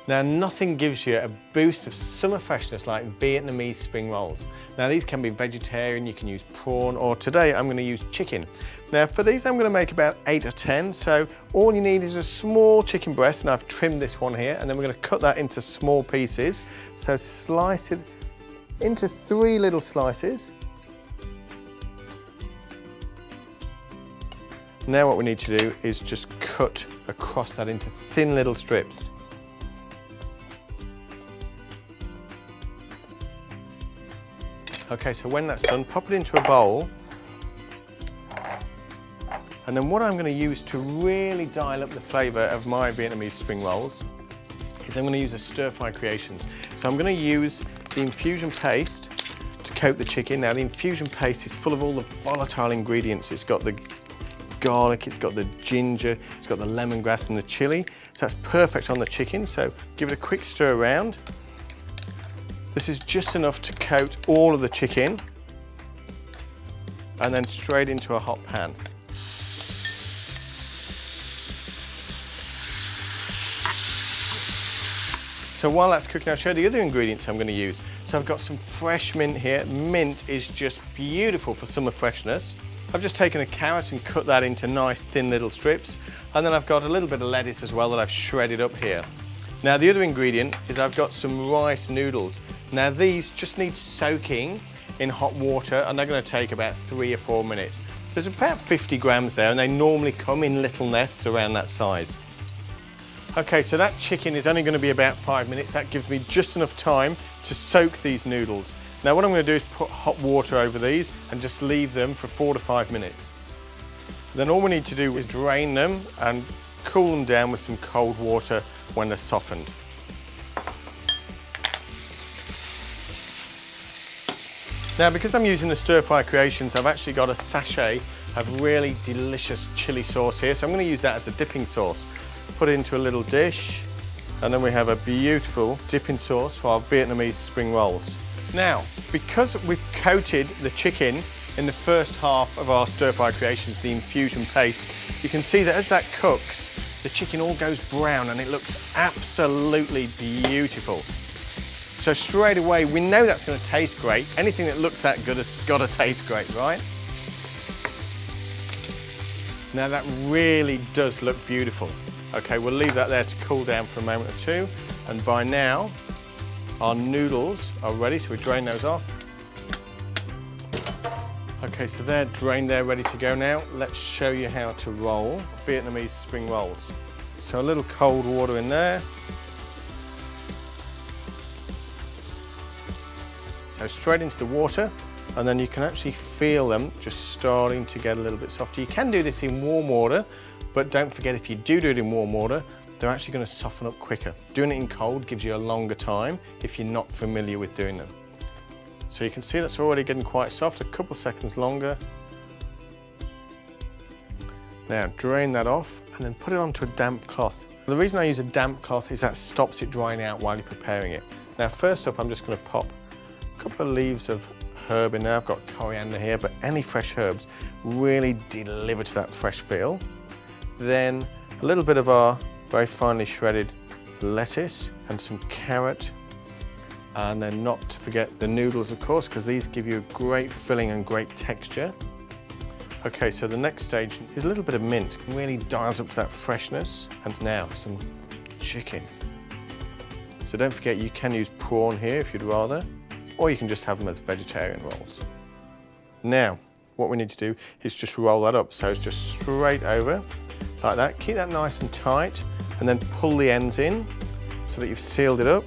Now, nothing gives you a boost of summer freshness like Vietnamese spring rolls. Now, these can be vegetarian, you can use prawn, or today I'm going to use chicken. Now, for these I'm going to make about 8 or 10, so all you need is a small chicken breast, and I've trimmed this one here, and then we're going to cut that into small pieces. So slice it into 3 little slices. Now what we need to do is just cut across that into thin little strips. Okay, so when that's done, pop it into a bowl. And then what I'm going to use to really dial up the flavour of my Vietnamese spring rolls is I'm going to use a stir-fry creations. So I'm going to use the infusion paste to coat the chicken. Now the infusion paste is full of all the volatile ingredients. It's got the garlic, it's got the ginger, it's got the lemongrass and the chilli. So that's perfect on the chicken. So give it a quick stir around. This is just enough to coat all of the chicken and then straight into a hot pan. So while that's cooking, I'll show you the other ingredients I'm going to use. So I've got some fresh mint here. Mint is just beautiful for summer freshness. I've just taken a carrot and cut that into nice thin little strips. And then I've got a little bit of lettuce as well that I've shredded up here. Now the other ingredient is I've got some rice noodles. Now these just need soaking in hot water and they're going to take about 3 or 4 minutes. There's about 50 grams there and they normally come in little nests around that size. Okay, so that chicken is only going to be about 5 minutes. That gives me just enough time to soak these noodles. Now what I'm going to do is put hot water over these and just leave them for 4 to 5 minutes. Then all we need to do is drain them and cool them down with some cold water when they're softened. Now because I'm using the stir-fry creations, I've actually got a sachet of really delicious chili sauce here, so I'm going to use that as a dipping sauce. Put it into a little dish, and then we have a beautiful dipping sauce for our Vietnamese spring rolls. Now, because we've coated the chicken in the first half of our stir-fry creations, the infusion paste, you can see that as that cooks, the chicken all goes brown and it looks absolutely beautiful. So straight away, we know that's going to taste great. Anything that looks that good has got to taste great, right? Now that really does look beautiful. Okay, we'll leave that there to cool down for a moment or two. And by now, our noodles are ready, so we drain those off. Okay, so they're drained, they're ready to go now. Let's show you how to roll Vietnamese spring rolls. So a little cold water in there. So straight into the water, and then you can actually feel them just starting to get a little bit softer. You can do this in warm water, but don't forget if you do it in warm water, they're actually going to soften up quicker. Doing it in cold gives you a longer time if you're not familiar with doing them. So you can see that's already getting quite soft, a couple seconds longer. Now drain that off and then put it onto a damp cloth. The reason I use a damp cloth is that stops it drying out while you're preparing it. Now first up I'm just going to pop a couple of leaves of herb in there. I've got coriander here, but any fresh herbs really deliver to that fresh feel. Then a little bit of our very finely shredded lettuce and some carrot. And then not to forget the noodles, of course, because these give you a great filling and great texture. Okay, so the next stage is a little bit of mint. It really dials up to that freshness. And now some chicken. So don't forget you can use prawn here if you'd rather, or you can just have them as vegetarian rolls. Now, what we need to do is just roll that up. So it's just straight over like that. Keep that nice and tight and then pull the ends in so that you've sealed it up.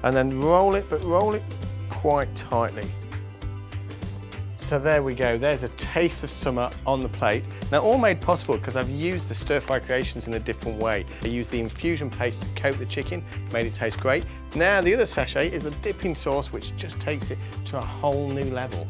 And then roll it, but roll it quite tightly. So there we go, there's a taste of summer on the plate. Now all made possible because I've used the stir-fry creations in a different way. I used the infusion paste to coat the chicken, made it taste great. Now the other sachet is the dipping sauce, which just takes it to a whole new level.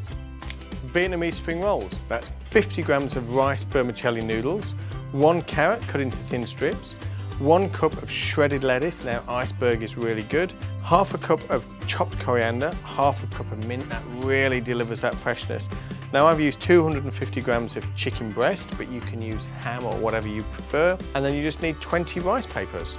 Vietnamese spring rolls, that's 50 grams of rice vermicelli noodles, 1 carrot cut into thin strips, 1 cup of shredded lettuce, now iceberg is really good, half a cup of chopped coriander, half a cup of mint, that really delivers that freshness. Now I've used 250 grams of chicken breast, but you can use ham or whatever you prefer, and then you just need 20 rice papers.